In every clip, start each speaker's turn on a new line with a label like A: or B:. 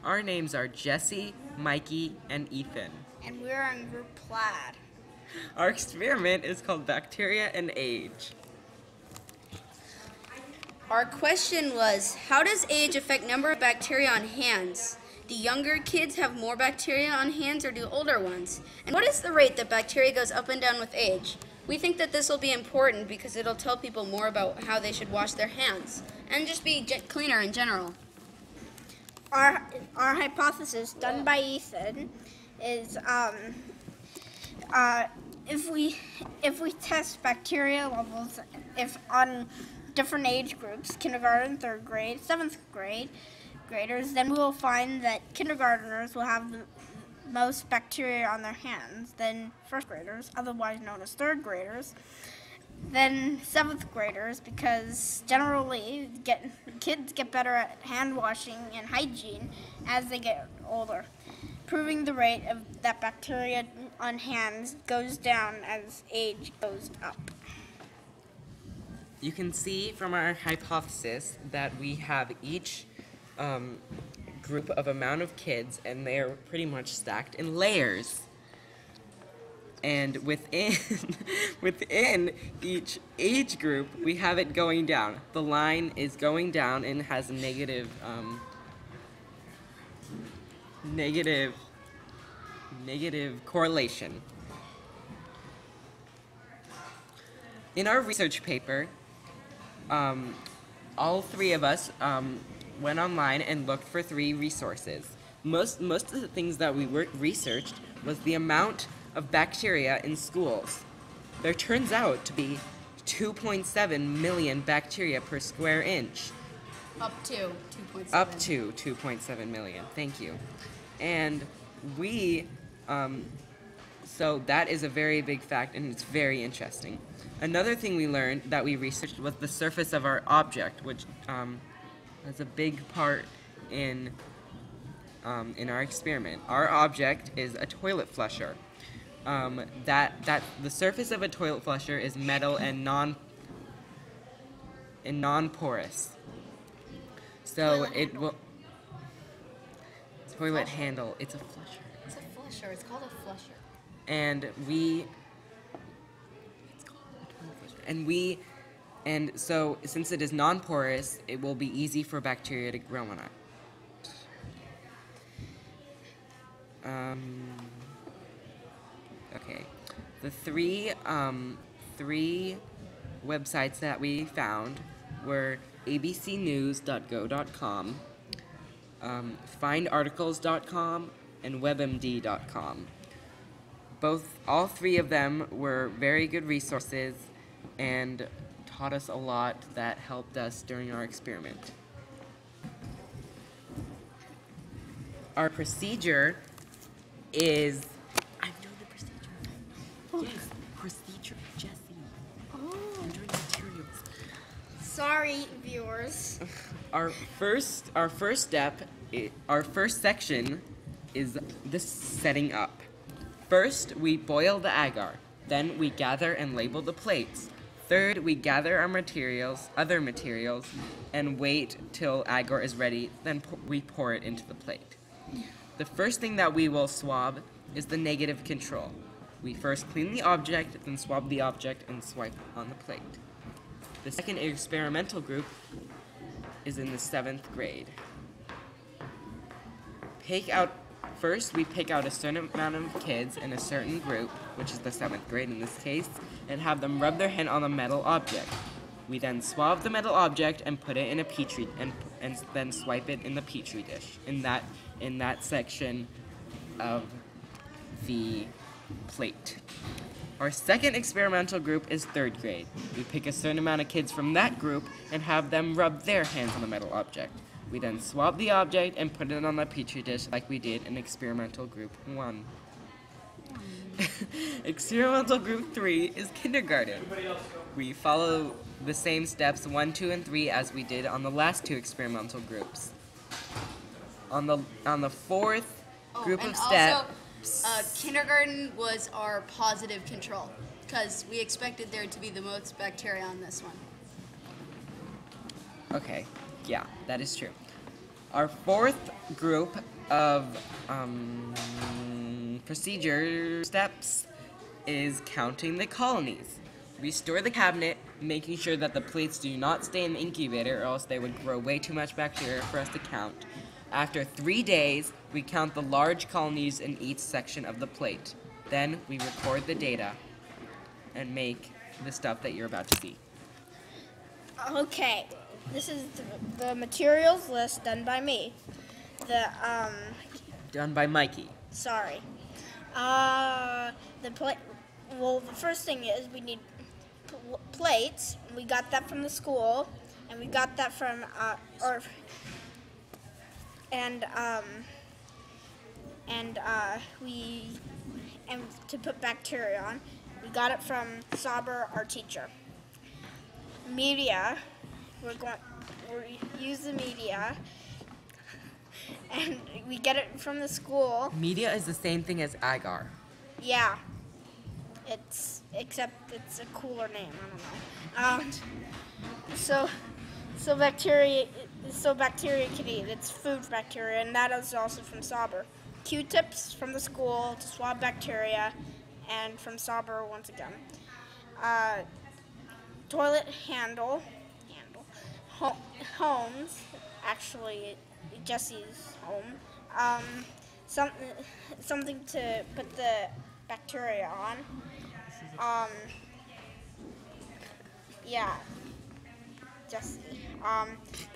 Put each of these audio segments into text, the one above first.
A: Our names are Jesse, Mikey, and Ethan.
B: And we're in group Plaid.
A: Our experiment is called Bacteria and Age.
C: Our question was, how does age affect number of bacteria on hands? Do younger kids have more bacteria on hands or do older ones? And what is the rate that bacteria goes up and down with age? We think that this will be important because it'll tell people more about how they should wash their hands and just be cleaner in general.
B: Our hypothesis, done by Ethan, is if we test bacteria levels on different age groups, kindergarten, third grade, seventh grade graders, then we will find that kindergartners will have the most bacteria on their hands than first graders, otherwise known as third graders, then seventh graders, because generally kids get better at hand washing and hygiene as they get older, proving the rate of that bacteria on hands goes down as age goes up.
A: You can see from our hypothesis that we have each group of amount of kids, and they are pretty much stacked in layers. And within each age group, we have it going down. The line is going down and has negative correlation. In our research paper, all three of us went online and looked for 3 resources. Most of the things that we researched was the amount of bacteria in schools. There turns out to be 2.7 million bacteria per square inch.
C: Up to 2.7.
A: Up to 2.7 million, thank you. And we, so that is a very big fact, and it's very interesting. Another thing we learned that we researched was the surface of our object, which is a big part in our experiment. Our object is a toilet flusher. That the surface of a toilet flusher is metal and non-porous. So it will. Toilet handle. It's a flusher.
C: It's a flusher. It's called a flusher.
A: And so since it is non-porous, it will be easy for bacteria to grow on it. Okay, the three websites that we found were abcnews.go.com, findarticles.com, and webmd.com. All 3 of them were very good resources and taught us a lot that helped us during our experiment. Our procedure is... I'm doing the procedure. Yes, procedure, Jesse.
B: Oh.
A: I'm doing materials.
B: Sorry, viewers.
A: Our first section is the setting up. First, we boil the agar. Then we gather and label the plates. Third, we gather our other materials, and wait till agar is ready, then we pour it into the plate. The first thing that we will swab is the negative control. We first clean the object, then swab the object and swipe on the plate. The second experimental group is in the 7th grade. First, we pick out a certain amount of kids in a certain group, which is the 7th grade in this case, and have them rub their hand on the metal object. We then swab the metal object and put it in a petri, and then swipe it in the petri dish in that section of the plate. Our second experimental group is 3rd grade. We pick a certain amount of kids from that group and have them rub their hands on the metal object. We then swab the object and put it on the petri dish like we did in experimental group 1. Experimental group 3 is kindergarten. We follow the same steps 1, 2, and 3 as we did on the last 2 experimental groups. On the 4th group of steps...
C: kindergarten was our positive control, because we expected there to be the most bacteria on this one.
A: Okay, yeah, that is true. Our 4th group of procedure steps is counting the colonies. Restore the cabinet, making sure that the plates do not stay in the incubator or else they would grow way too much bacteria for us to count. After 3 days, we count the large colonies in each section of the plate. Then we record the data and make the stuff that you're about to see.
B: Okay, this is the materials list done by me.
A: Done by Mikey.
B: Sorry. Well, the first thing is we need plates. We got that from the school, and we got that from to put bacteria on. We got it from Sauber, our teacher. Media. We'll use the media, and we get it from the school.
A: Media is the same thing as agar.
B: Yeah. Except it's a cooler name. I don't know. So bacteria can eat. It's food bacteria, and that is also from Sauber. Q-tips from the school to swab bacteria, and from Sauber once again. Toilet handle. Homes, actually Jesse's home. Something to put the bacteria on. Yeah, Jesse.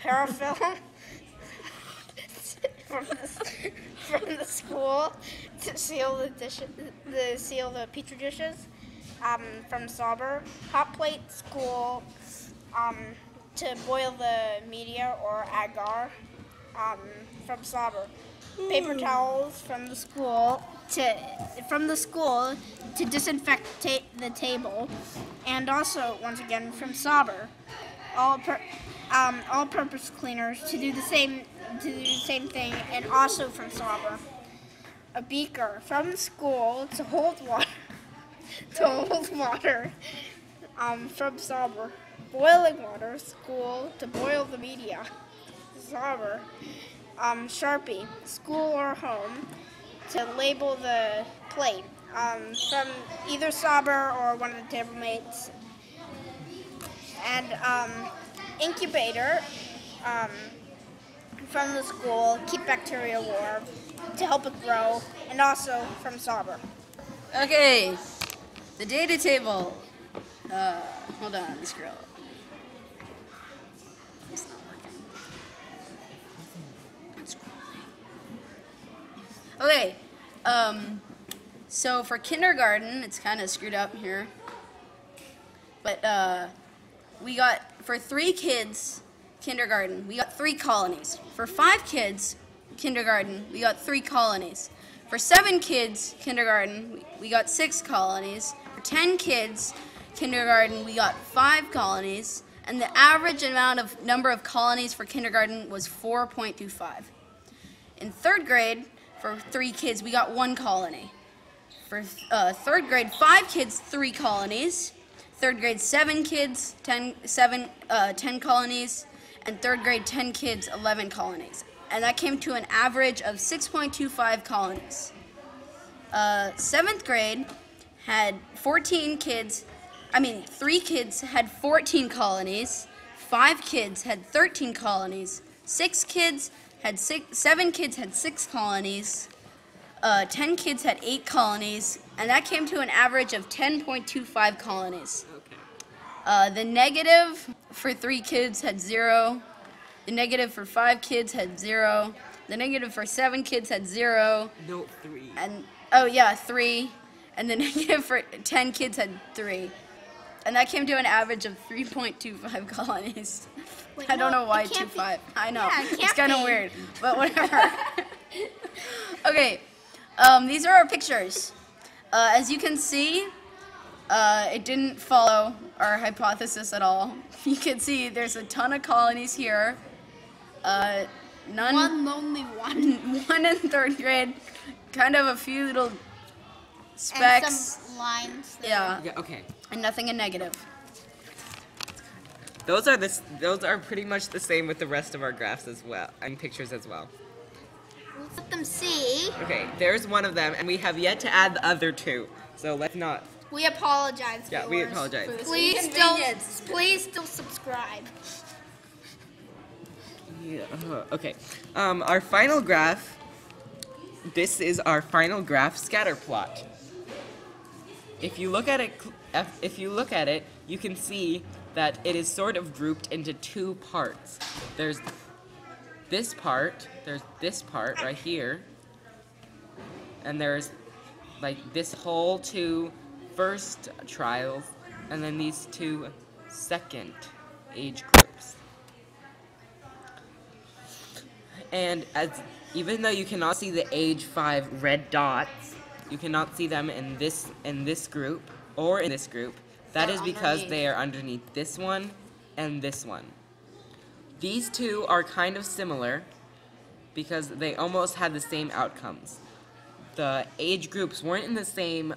B: Paraffin from the school to seal the dishes, seal the petri dishes. From Sauber. Hot plate school. To boil the media or agar. From Sauber. Paper towels from the school to disinfect the table, and also once again from Sauber. All-purpose cleaners to do the same thing, and also from Sauber. A beaker from the school to hold water. From Sauber. Boiling water, school to boil the media. Sauber. Sharpie, school or home, to label the plate. From either Sauber or one of the table mates. And incubator from the school, keep bacteria warm to help it grow, and also from Sauber.
C: Okay, the data table. Hold on, let me scroll. It's not working. I'm scrolling. Okay, so for kindergarten, it's kind of screwed up here. But we got, for 3 kids, kindergarten, we got 3 colonies. For 5 kids, kindergarten, we got 3 colonies. For 7 kids, kindergarten, we got 6 colonies. For 10 kids, kindergarten, we got 5 colonies. And the average number of colonies for kindergarten was 4.25. In 3rd grade, for 3 kids, we got 1 colony. For 3rd grade, 5 kids, 3 colonies. 3rd grade, 7 kids, 10 colonies. And 3rd grade, 10 kids, 11 colonies. And that came to an average of 6.25 colonies. 7th grade had 3 kids had 14 colonies. 5 kids had 13 colonies. 7 kids had 6 colonies. 10 kids had 8 colonies, and that came to an average of 10.25 colonies.
A: Okay.
C: The negative for 3 kids had 0. The negative for 5 kids had 0. The negative for 7 kids had 0.
A: No, 3.
C: And 3. And the negative for 10 kids had 3. And that came to an average of 3.25 colonies.
B: Wait,
C: I don't know why
B: it can't
C: 2.5. I know,
B: Yeah, it
C: it's
B: can't
C: kind of
B: be.
C: weird, but whatever. Okay, these are our pictures. As you can see, it didn't follow our hypothesis at all. You can see there's a ton of colonies here. None.
B: One lonely one.
C: One in 3rd grade. Kind of a few little specks.
B: And some lines there.
C: Yeah,
A: Yeah, okay.
C: and nothing in negative.
A: Those are pretty much the same with the rest of our graphs as well, and pictures as well.
B: Let's let them see.
A: Okay, there's one of them, and we have yet to add the other two. So let's not.
B: We apologize.
A: Yeah, we apologize.
C: For this
B: Please still subscribe.
A: Yeah, okay. Our final graph. This is our final graph scatter plot. If you look at it, you can see that it is sort of grouped into two parts. There's this part right here, and there's like this whole two first trials, and then these two second age groups. And even though you cannot see the age 5 red dots, you cannot see them in this group or in this group. That is because they are underneath this one and this one. These two are kind of similar because they almost had the same outcomes. The age groups weren't in the same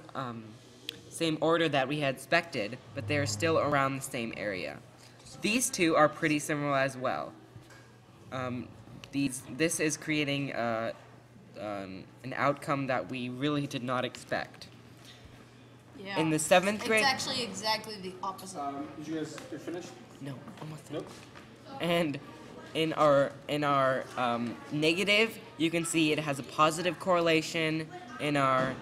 A: order that we had expected, but they're still around the same area. These two are pretty similar as well. This is creating an outcome that we really did not expect.
C: Yeah.
A: In the 7th grade...
C: It's actually exactly the opposite.
D: You're finished?
A: No, almost done.
D: Nope.
A: And in our negative, you can see it has a positive correlation. In our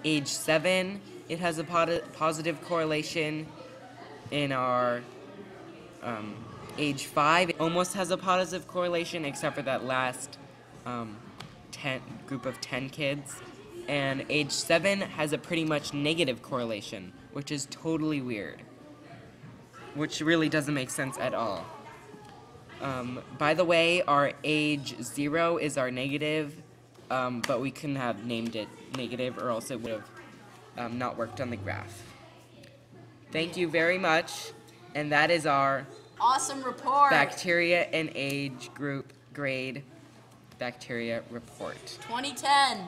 A: age 7, it has a positive correlation. In our age 5, it almost has a positive correlation, except for that last group of 10 kids. And age 7 has a pretty much negative correlation, which is totally weird. Which really doesn't make sense at all. By the way, our age 0 is our negative, but we couldn't have named it negative or else it would have not worked on the graph. Thank you very much, and that is our
C: Awesome report.
A: bacteria and age group grade bacteria report.
C: 2010.